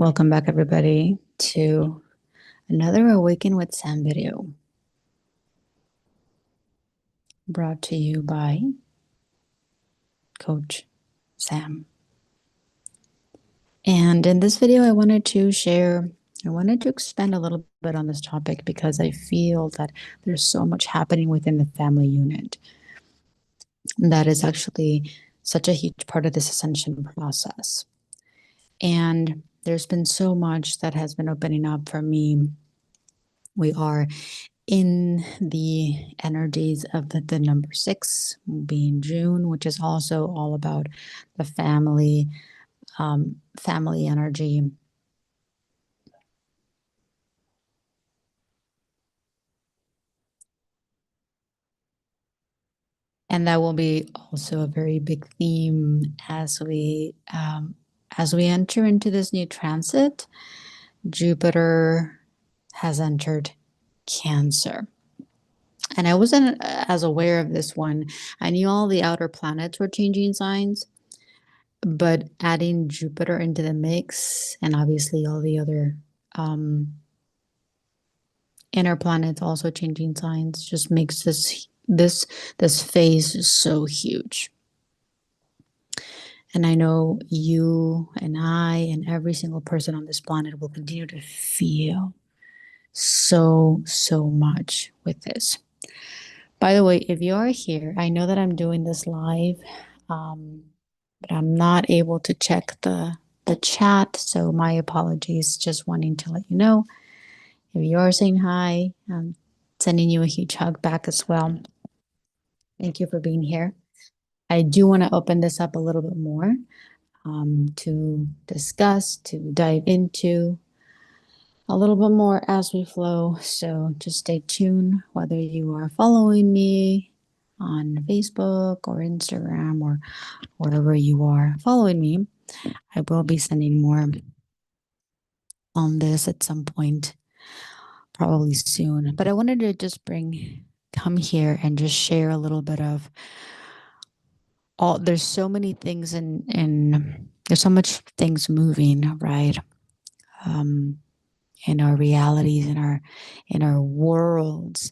Welcome back, everybody, to another Awaken with Sam video brought to you by Coach Sam. And in this video, I wanted to expand a little bit on this topic because I feel that there's so much happening within the family unit that is actually such a huge part of this ascension process. And there's been so much that has been opening up for me. We are in the energies of the number 6 being June, which is also all about the family energy. And that will be also a very big theme as we enter into this new transit. Jupiter has entered Cancer. And I wasn't as aware of this one. I knew all the outer planets were changing signs, but adding Jupiter into the mix, and obviously all the other inner planets also changing signs, just makes this phase so huge. And I know you and I and every single person on this planet will continue to feel so much with this. By the way, if you are here, I know that I'm doing this live, but I'm not able to check the chat, so my apologies. Just wanting to let you know. If you are saying hi, I'm sending you a huge hug back as well. Thank you for being here. I do want to open this up a little bit more to discuss, to dive into a little bit more as we flow. So just stay tuned, whether you are following me on Facebook or Instagram or wherever you are following me. I will be sending more on this at some point, probably soon. But I wanted to just come here and just share a little bit of there's so many things in there's so much things moving, right? In our realities, in our worlds.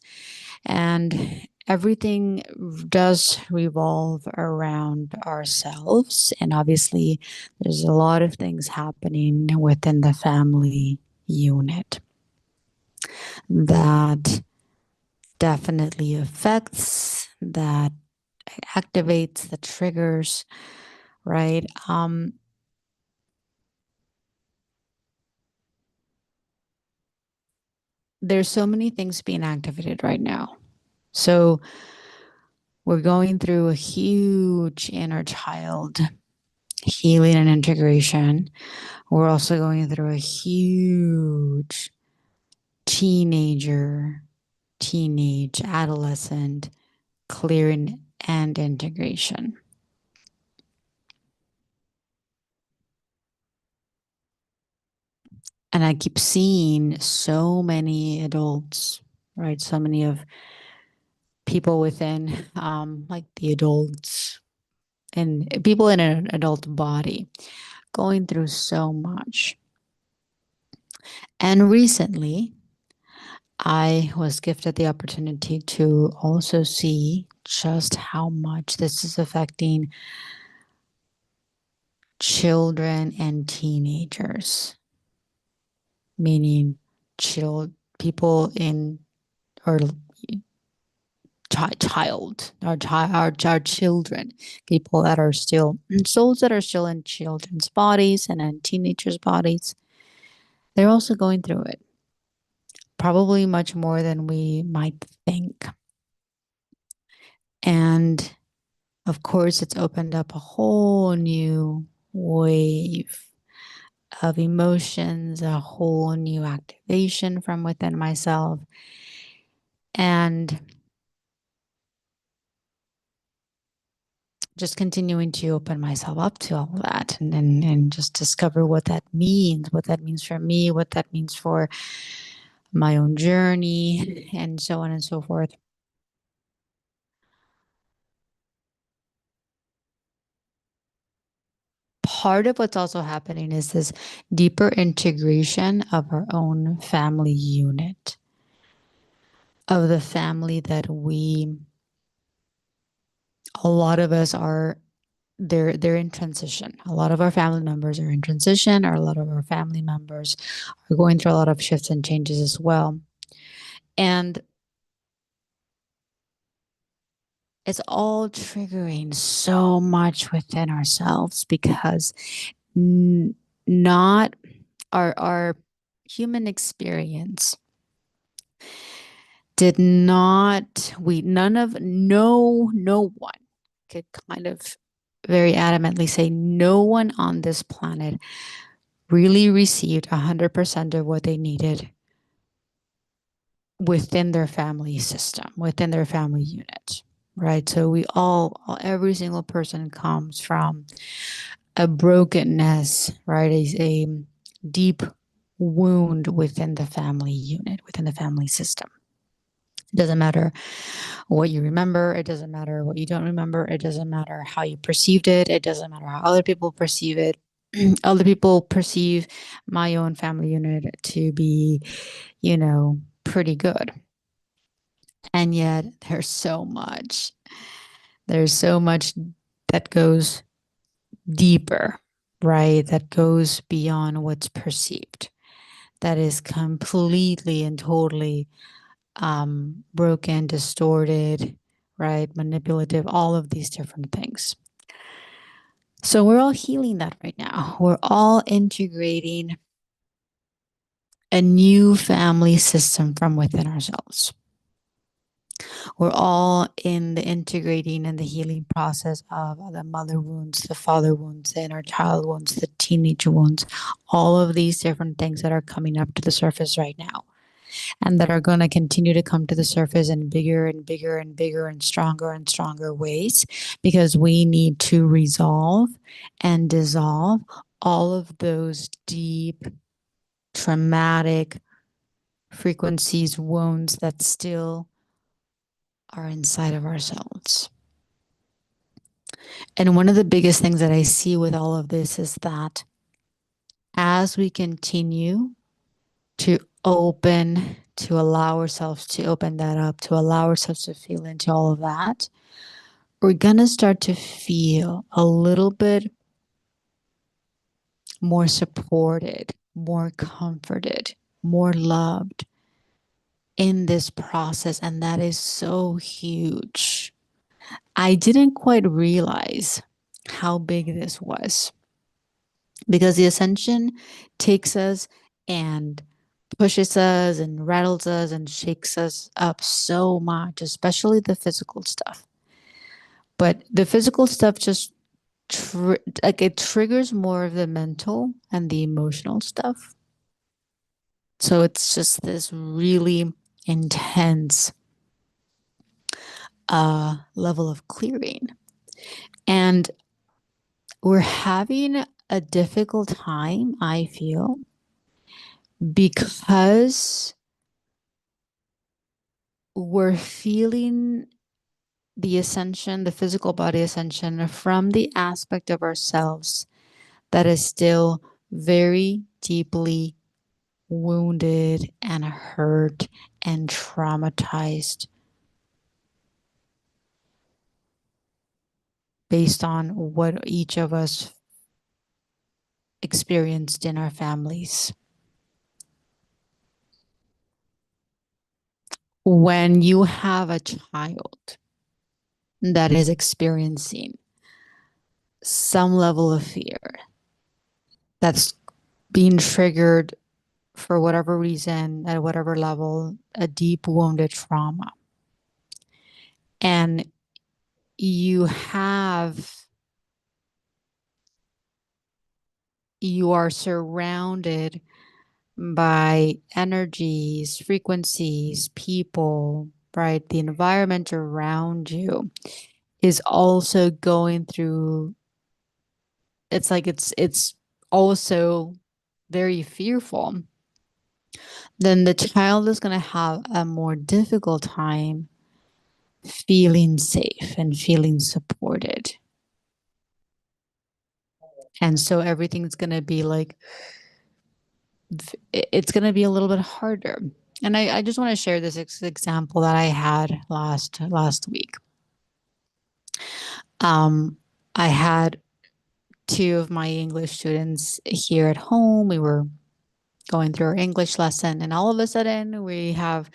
And everything does revolve around ourselves. And obviously, there's a lot of things happening within the family unit that definitely affects, that activates, the triggers, right? There's so many things being activated right now. So we're going through a huge inner child healing and integration. We're also going through a huge teenage, adolescent clearing and integration. And I keep seeing so many adults, right? So many of people within, like the adults and people in an adult body going through so much. And recently, I was gifted the opportunity to also see just how much this is affecting children and teenagers, meaning people in or our children, people that are still souls that are still in children's bodies and in teenagers' bodies. They're also going through it, probably much more than we might think. And of course, it's opened up a whole new wave of emotions, a whole new activation from within myself. And just continuing to open myself up to all of that and just discover what that means for me, what that means for my own journey, and so on and so forth. part of what's also happening is this deeper integration of our own family unit, of the family that a lot of us are, they're in transition. A lot of our family members are in transition, or a lot of our family members are going through a lot of shifts and changes as well. And it's all triggering so much within ourselves because not our human experience did not, we none of no one could kind of very adamantly say no one on this planet really received 100% of what they needed within their family system, within their family unit, right? So we all, every single person comes from a brokenness, right? A deep wound within the family unit, within the family system. It doesn't matter what you remember. It doesn't matter what you don't remember. It doesn't matter how you perceived it. It doesn't matter how other people perceive it. Other people perceive my own family unit to be, pretty good. And yet there's so much that goes deeper, right? That goes beyond what's perceived. That is completely and totally broken, distorted, right? Manipulative, all of these different things. So we're all healing that right now. We're all integrating a new family system from within ourselves. We're all in the integrating and the healing process of the mother wounds, the father wounds, the inner child wounds, the teenage wounds, all of these different things that are coming up to the surface right now, and that are going to continue to come to the surface in bigger and bigger and bigger and stronger ways, because we need to resolve and dissolve all of those deep, traumatic frequencies, wounds that still are inside of ourselves. And one of the biggest things that I see with all of this is that as we continue to open, to allow ourselves to open that up, to allow ourselves to feel into all of that, we're going to start to feel a little bit more supported, more comforted, more loved in this process. And that is so huge. I didn't quite realize how big this was, because the ascension takes us and pushes us and rattles us and shakes us up so much, especially the physical stuff. But the physical stuff just like it triggers more of the mental and the emotional stuff. So it's just this really intense level of clearing. And we're having a difficult time, I feel, because we're feeling the ascension, the physical body ascension, from the aspect of ourselves that is still very deeply wounded and hurt and traumatized based on what each of us experienced in our families. When you have a child that is experiencing some level of fear that's being triggered for whatever reason, at whatever level, a deep wounded trauma, and you are surrounded by energies, frequencies, people, right? The environment around you is also going through, it's like it's also very fearful. Then the child is going to have a more difficult time feeling safe and feeling supported. And so everything's going to be like, it's going to be a little bit harder. And I just want to share this example that I had last week. I had two of my English students here at home. We were going through our English lesson, and all of a sudden we have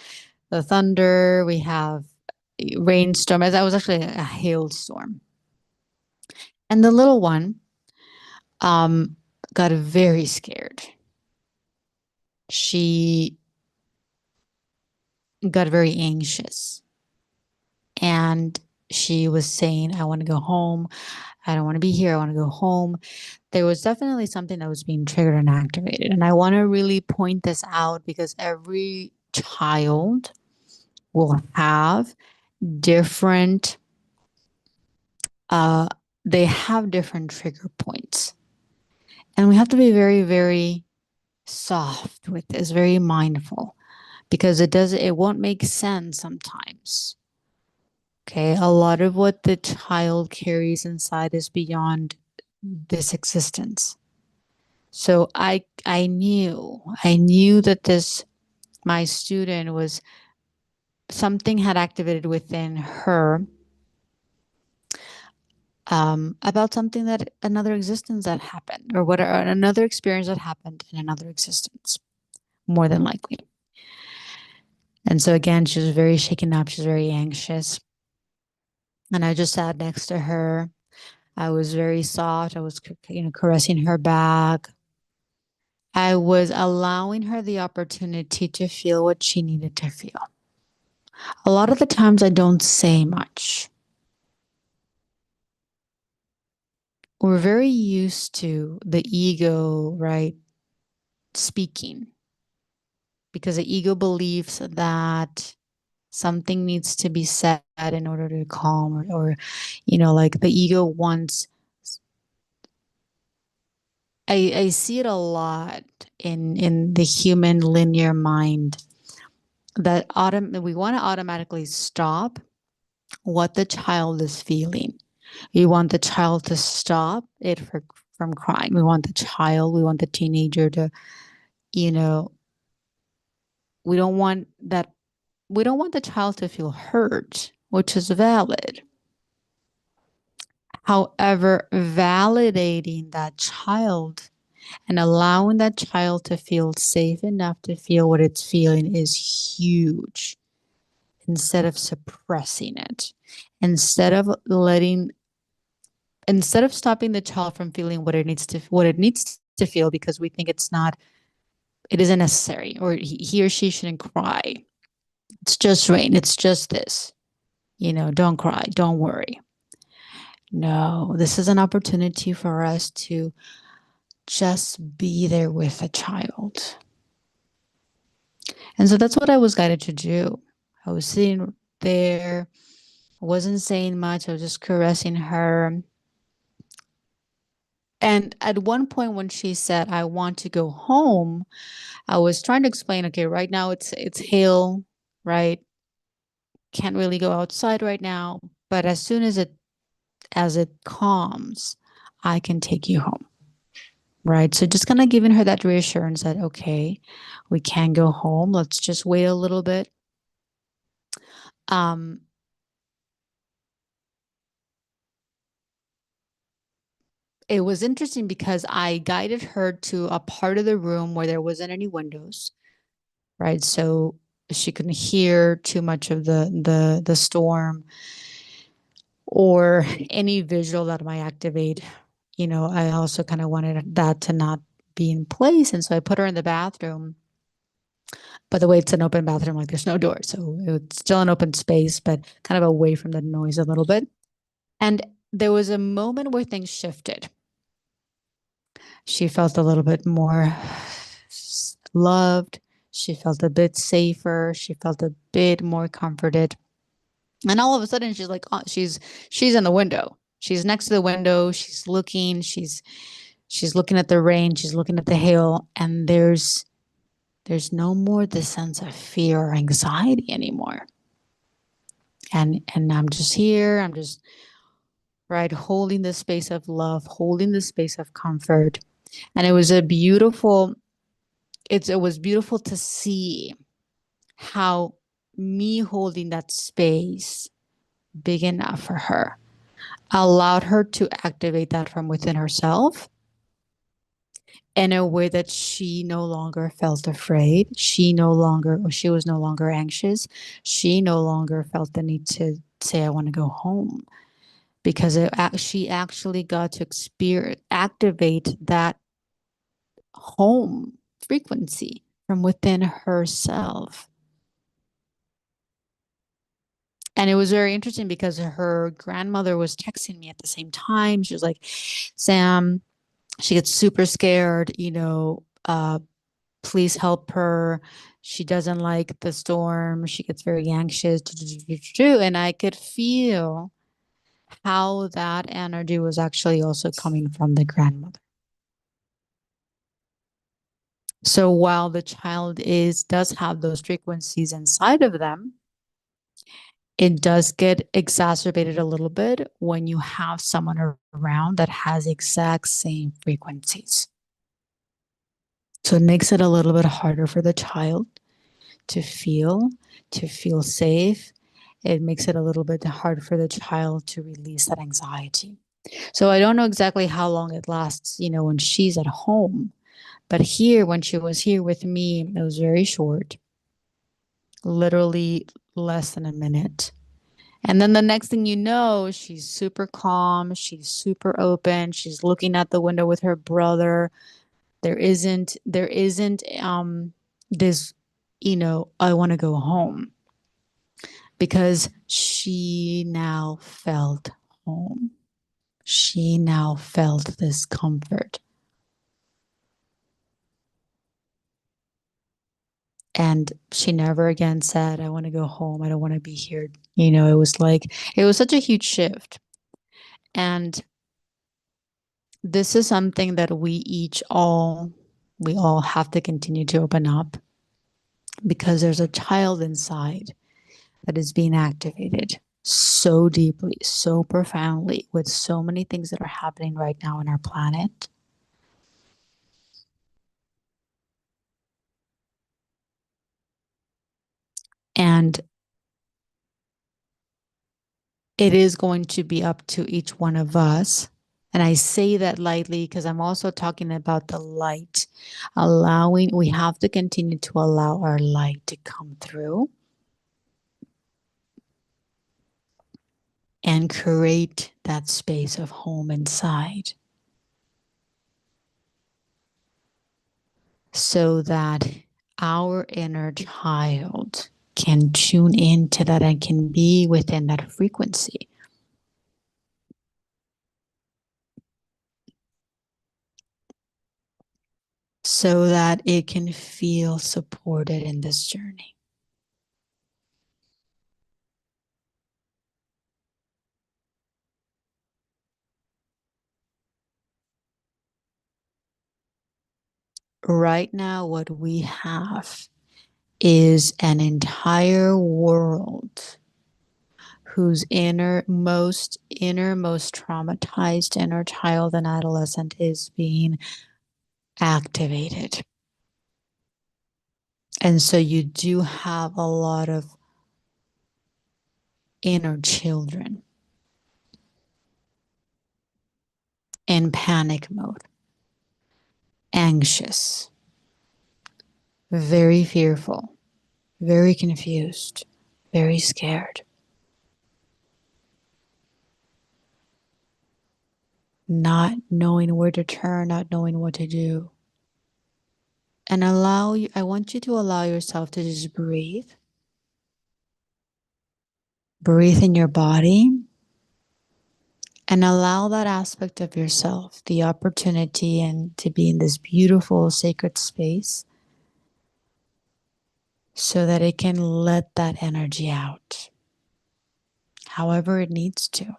the thunder, we have rainstorm. That was actually a hailstorm. And the little one got very scared. She got very anxious. And she was saying, I want to go home. I don't want to be here. I want to go home. There was definitely something that was being triggered and activated. And I want to really point this out because every child will have different, they have different trigger points. And we have to be very, very soft with this, very mindful, because it won't make sense sometimes. Okay, a lot of what the child carries inside is beyond this existence. So I knew that this my student was something had activated within her about something that another existence that happened or whatever another experience that happened in another existence, more than likely. And so again, she was very shaken up. She's very anxious. And I just sat next to her. I was very soft. I was, caressing her back. I was allowing her the opportunity to feel what she needed to feel. A lot of the times I don't say much. We're very used to the ego, right, speaking, because the ego believes that something needs to be said in order to calm or like the ego wants. I see it a lot in the human linear mind that we want to automatically stop what the child is feeling. We want the child to stop it from crying. We want the teenager to, we don't want that. We don't want the child to feel hurt, which is valid. However, validating that child and allowing that child to feel safe enough to feel what it's feeling is huge. Instead of suppressing it, instead of stopping the child from feeling what it needs to feel because we think it isn't necessary, or he or she shouldn't cry. It's just rain. It's just this. Don't cry. Don't worry. No, this is an opportunity for us to just be there with a child. And so that's what I was guided to do. I was sitting there, I wasn't saying much. I was just caressing her. And at one point when she said, I want to go home, I was trying to explain, okay, right now it's hail, right? Can't really go outside right now. But as soon as it calms, I can take you home. Right. So just kind of giving her that reassurance that, okay, we can go home. Let's just wait a little bit. It was interesting because I guided her to a part of the room where there wasn't any windows, right? So she couldn't hear too much of the storm or any visual that might activate. I also kind of wanted that to not be in place. And so I put her in the bathroom. By the way, it's an open bathroom, like there's no door. So it's still an open space, but kind of away from the noise a little bit. And there was a moment where things shifted. She felt a little bit more loved. She felt a bit safer. She felt a bit more comforted. And all of a sudden she's like, she's in the window. She's next to the window. She's looking. She's looking at the rain. She's looking at the hail. And there's no more this sense of fear or anxiety anymore. And I'm just here. I'm just right? Holding the space of love, holding the space of comfort. And it was a beautiful, it was beautiful to see how me holding that space big enough for her allowed her to activate that from within herself in a way that she no longer felt afraid. She was no longer anxious. She no longer felt the need to say, I want to go home, because she actually got to activate that home frequency from within herself. And it was very interesting because her grandmother was texting me at the same time. She was like, Sam, she gets super scared, please help her. She doesn't like the storm. She gets very anxious. And I could feel how that energy was actually also coming from the grandmother. So while the child does have those frequencies inside of them, it does get exacerbated a little bit when you have someone around that has exact same frequencies. So it makes it a little bit harder for the child to feel safe. It makes it a little bit hard for the child to release that anxiety. So I don't know exactly how long it lasts, when she's at home. But here, when she was here with me, it was very short, literally less than a minute. And then the next thing you know, she's super calm. She's super open. She's looking at the window with her brother. There isn't this, I want to go home, because she now felt home. She now felt this comfort. And she never again said, I want to go home. I don't want to be here. It was such a huge shift. And this is something that we all have to continue to open up, because there's a child inside that is being activated so deeply, so profoundly, with so many things that are happening right now in our planet. And it is going to be up to each one of us. And I say that lightly because I'm also talking about the light. We have to continue to allow our light to come through and create that space of home inside, so that our inner child can tune into that and can be within that frequency, so that it can feel supported in this journey. Right now, what we have is an entire world whose innermost traumatized inner child and adolescent is being activated. And so you do have a lot of inner children in panic mode, anxious, very fearful, very confused, very scared, not knowing where to turn, not knowing what to do. And I want you to allow yourself to just breathe. Breathe in your body and allow that aspect of yourself the opportunity and to be in this beautiful sacred space, so that it can let that energy out however it needs to.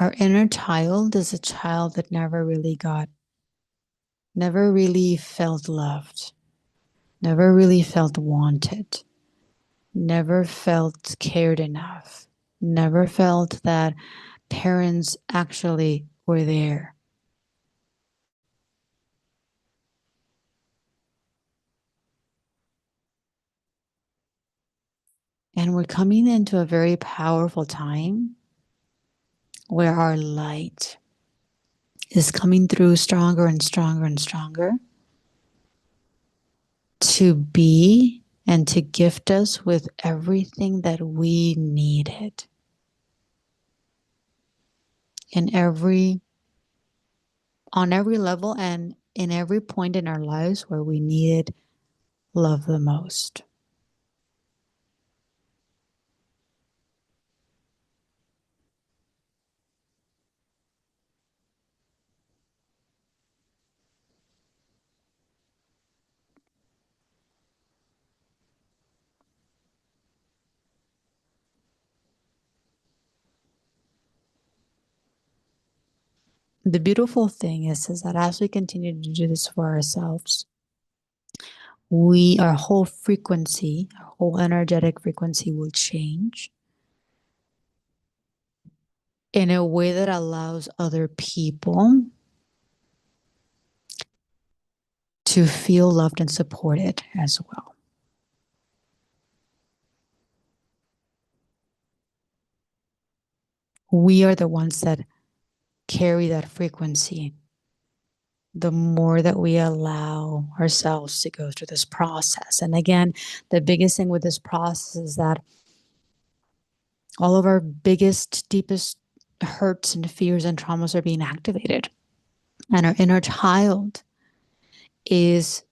Our inner child is a child that never really felt loved, never really felt wanted, never felt cared enough, never felt that parents actually were there. And we're coming into a very powerful time where our light is coming through stronger and stronger and stronger to be and to gift us with everything that we needed in every on every level and in every point in our lives where we needed love the most. The beautiful thing is that as we continue to do this for ourselves, our whole frequency, our whole energetic frequency will change in a way that allows other people to feel loved and supported as well. We are the ones that carry that frequency. The more that we allow ourselves to go through this process. And again, the biggest thing with this process is that all of our biggest, deepest hurts and fears and traumas are being activated. And our inner child is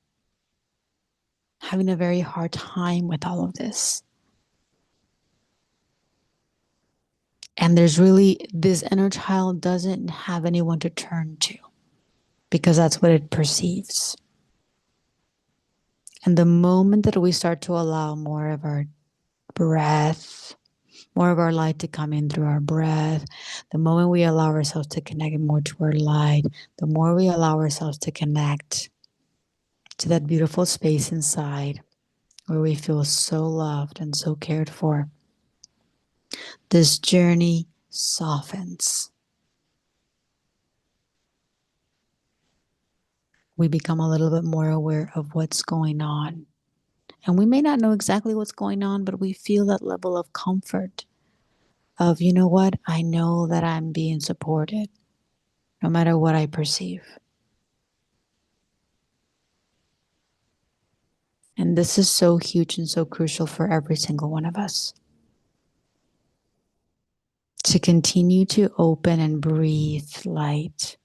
having a very hard time with all of this. And there's really, this inner child doesn't have anyone to turn to because that's what it perceives. And the moment that we start to allow more of our breath, more of our light to come in through our breath, the moment we allow ourselves to connect more to our light, the more we allow ourselves to connect to that beautiful space inside where we feel so loved and so cared for, this journey softens. We become a little bit more aware of what's going on. And we may not know exactly what's going on, but we feel that level of comfort of, you know what, I know that I'm being supported no matter what I perceive. And this is so huge and so crucial for every single one of us. To continue to open and breathe light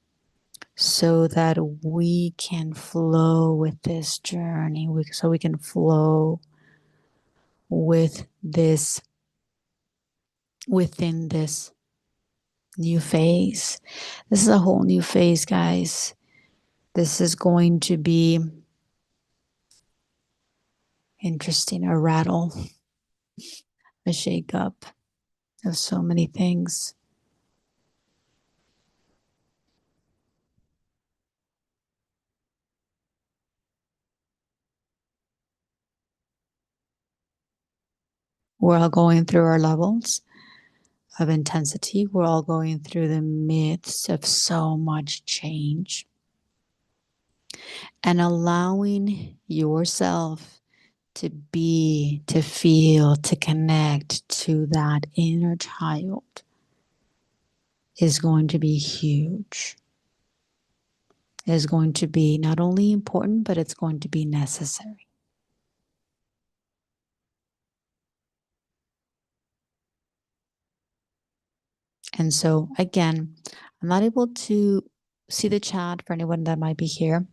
so that we can flow with this journey, so we can flow with this, within this new phase. This is a whole new phase, guys. This is going to be interesting, a rattle, a shake up of so many things. We're all going through our levels of intensity. We're all going through the midst of so much change. And allowing yourself to be, to feel, to connect to that inner child is going to be huge. It is going to be not only important, but it's going to be necessary. And so, again, I'm not able to see the chat for anyone that might be here.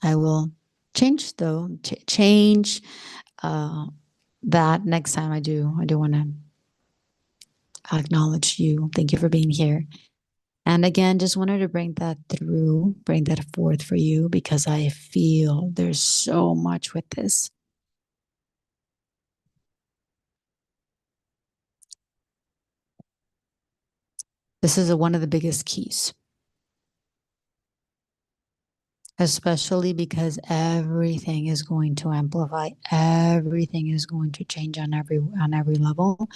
I will change though, change that next time I do. I do want to acknowledge you. Thank you for being here. And again, just wanted to bring that through, bring that forth for you because I feel there's so much with this. This is one of the biggest keys. especially because everything is going to amplify, everything is going to change on every level.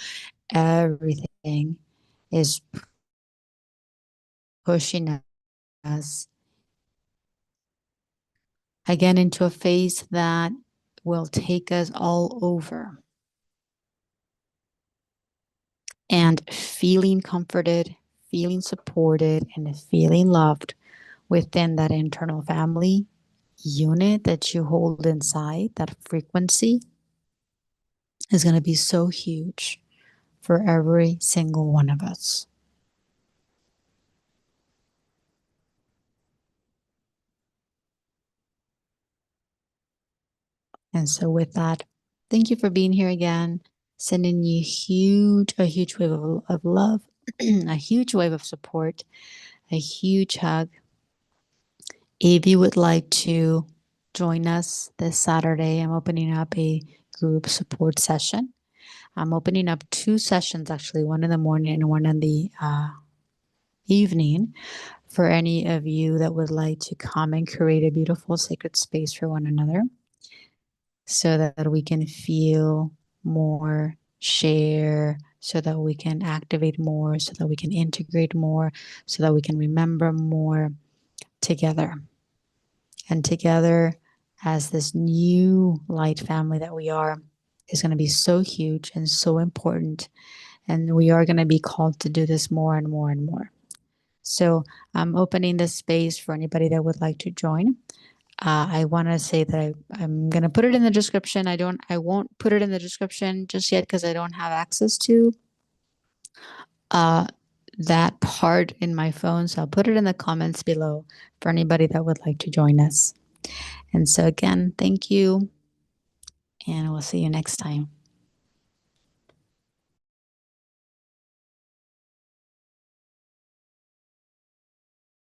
Everything is pushing us again into a phase that will take us all over. And feeling comforted, feeling supported, and feeling loved within that internal family unit that you hold inside, that frequency is going to be so huge for every single one of us. And so, with that, thank you for being here again. Sending you a huge wave of love, a huge wave of support, a huge hug. If you would like to join us this Saturday, I'm opening up a group support session. I'm opening up two sessions, actually, one in the morning and one in the evening, for any of you that would like to come and create a beautiful sacred space for one another so that we can feel more, share, so that we can activate more, so that we can integrate more, so that we can remember more together. And together, as this new light family that we are, is going to be so huge and so important. And we are going to be called to do this more and more and more. So I'm opening this space for anybody that would like to join. I want to say that I'm going to put it in the description. I won't put it in the description just yet because I don't have access to uh, that part in my phone. So I'll put it in the comments below for anybody that would like to join us. And so again, thank you, and we'll see you next time.